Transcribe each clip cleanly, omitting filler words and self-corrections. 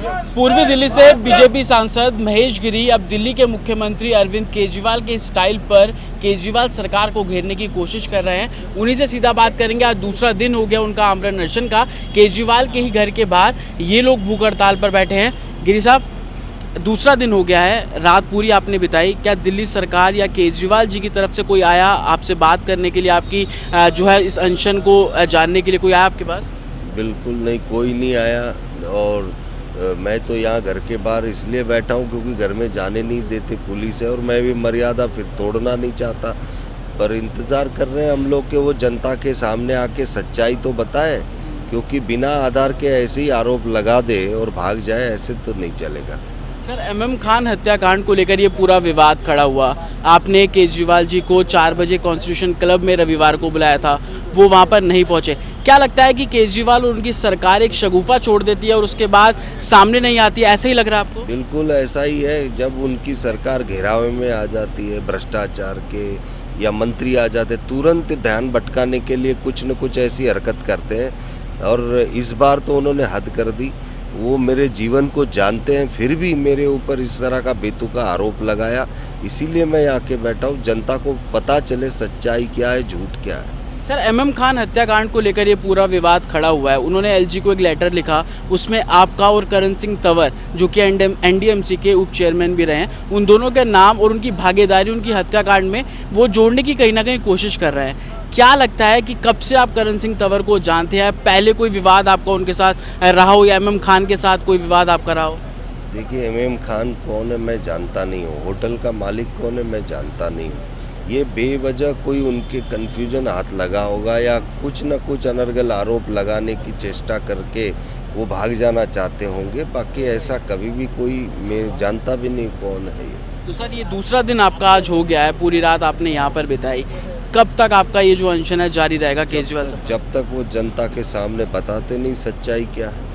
पूर्वी दिल्ली से बीजेपी सांसद महेश गिरी अब दिल्ली के मुख्यमंत्री अरविंद केजरीवाल के स्टाइल पर केजरीवाल सरकार को घेरने की कोशिश कर रहे हैं। उन्हीं से सीधा बात करेंगे। आज दूसरा दिन हो गया उनका आमरण अनशन का। केजरीवाल के ही घर के बाहर ये लोग भूख हड़ताल पर बैठे हैं। गिरी साहब, दूसरा दिन हो गया है, रात पूरी आपने बिताई। क्या दिल्ली सरकार या केजरीवाल जी की तरफ से कोई आया आपसे बात करने के लिए, आपकी जो है इस अनशन को जानने के लिए कोई आया आपके पास? बिल्कुल नहीं, कोई नहीं आया। और मैं तो यहाँ घर के बाहर इसलिए बैठा हूँ क्योंकि घर में जाने नहीं देते पुलिस है, और मैं भी मर्यादा फिर तोड़ना नहीं चाहता। पर इंतजार कर रहे हैं हम लोग कि वो जनता के सामने आके सच्चाई तो बताए, क्योंकि बिना आधार के ऐसे ही आरोप लगा दे और भाग जाए, ऐसे तो नहीं चलेगा। सर, एमएम खान हत्याकांड को लेकर ये पूरा विवाद खड़ा हुआ। आपने केजरीवाल जी को 4 बजे कॉन्स्टिट्यूशन क्लब में रविवार को बुलाया था, वो वहां पर नहीं पहुंचे। क्या लगता है कि केजरीवाल और उनकी सरकार एक शगुफा छोड़ देती है और उसके बाद सामने नहीं आती, ऐसा ही लग रहा है आपको? बिल्कुल ऐसा ही है। जब उनकी सरकार घेरावे में आ जाती है भ्रष्टाचार के, या मंत्री आ जाते, तुरंत ध्यान भटकाने के लिए कुछ न कुछ ऐसी हरकत करते हैं। और इस बार तो उन्होंने हद कर दी। वो मेरे जीवन को जानते हैं, फिर भी मेरे ऊपर इस तरह का बेतुका आरोप लगाया। इसीलिए मैं यहाँ के बैठा हूँ, जनता को पता चले सच्चाई क्या है, झूठ क्या है। सर, एमएम खान हत्याकांड को लेकर ये पूरा विवाद खड़ा हुआ है। उन्होंने एलजी को एक लेटर लिखा, उसमें आपका और करण सिंह तंवर, जो कि एनडीएमसी के उप चेयरमैन भी रहे हैं, उन दोनों के नाम और उनकी भागीदारी उनकी हत्याकांड में वो जोड़ने की कहीं ना कहीं कोशिश कर रहे हैं। क्या लगता है कि कब से आप करण सिंह तंवर को जानते हैं? पहले कोई विवाद आपका उनके साथ रहा हो या एमएम खान के साथ कोई विवाद आपका रहा हो? देखिए, एमएम खान कौन है मैं जानता नहीं हूँ, होटल का मालिक कौन है मैं जानता नहीं हूँ। ये बेवजह कोई उनके कंफ्यूजन हाथ लगा होगा, या कुछ न कुछ अनर्गल आरोप लगाने की चेष्टा करके वो भाग जाना चाहते होंगे। बाकी ऐसा कभी भी कोई, मैं जानता भी नहीं कौन है ये। तो सर, ये दूसरा दिन आपका आज हो गया है, पूरी रात आपने यहाँ पर बिताई। कब तक आपका ये जो अनशन है जारी रहेगा केजरीवाल साहब? जब तक वो जनता के सामने बताते नहीं सच्चाई क्या है।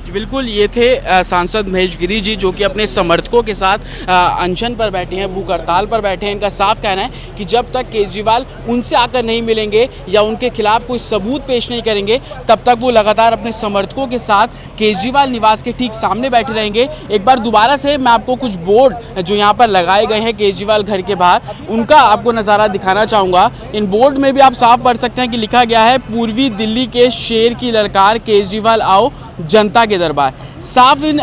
बिल्कुल, ये थे सांसद महेश गिरी जी, जो कि अपने समर्थकों के साथ अनशन पर बैठे हैं, भूख हड़ताल पर बैठे हैं। इनका साफ कहना है कि जब तक केजरीवाल उनसे आकर नहीं मिलेंगे या उनके खिलाफ कोई सबूत पेश नहीं करेंगे, तब तक वो लगातार अपने समर्थकों के साथ केजरीवाल निवास के ठीक सामने बैठे रहेंगे। एक बार दोबारा से मैं आपको कुछ बोर्ड जो यहाँ पर लगाए गए हैं केजरीवाल घर के बाहर, उनका आपको नज़ारा दिखाना चाहूँगा। इन बोर्ड में भी आप साफ पढ़ सकते हैं कि लिखा गया है, पूर्वी दिल्ली के शेर की ललकार, केजरीवाल आओ जनता के दरबार। साफ इन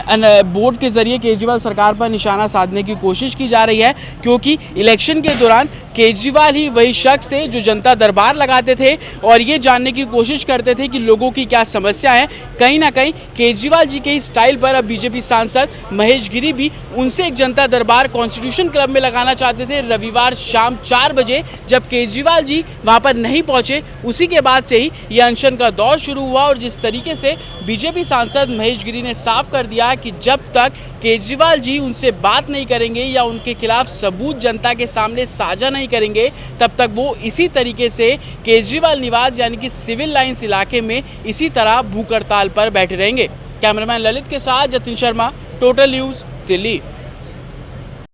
बोर्ड के जरिए केजरीवाल सरकार पर निशाना साधने की कोशिश की जा रही है, क्योंकि इलेक्शन के दौरान केजरीवाल ही वही शख्स थे जो जनता दरबार लगाते थे और ये जानने की कोशिश करते थे कि लोगों की क्या समस्या है। कहीं ना कहीं केजरीवाल जी के स्टाइल पर अब बीजेपी सांसद महेश गिरी भी उनसे एक जनता दरबार कॉन्स्टिट्यूशन क्लब में लगाना चाहते थे। रविवार शाम 4 बजे जब केजरीवाल जी वहां पर नहीं पहुंचे, उसी के बाद से ही यह अनशन का दौर शुरू हुआ। और जिस तरीके से बीजेपी सांसद महेश गिरी ने साफ कर दिया कि जब तक केजरीवाल जी उनसे बात नहीं करेंगे या उनके खिलाफ सबूत जनता के सामने साझा नहीं करेंगे, तब तक वो इसी तरीके से केजरीवाल निवास यानी कि सिविल लाइंस इलाके में इसी तरह भूख हड़ताल पर बैठे रहेंगे। कैमरामैन ललित के साथ जतिन शर्मा, टोटल न्यूज, दिल्ली।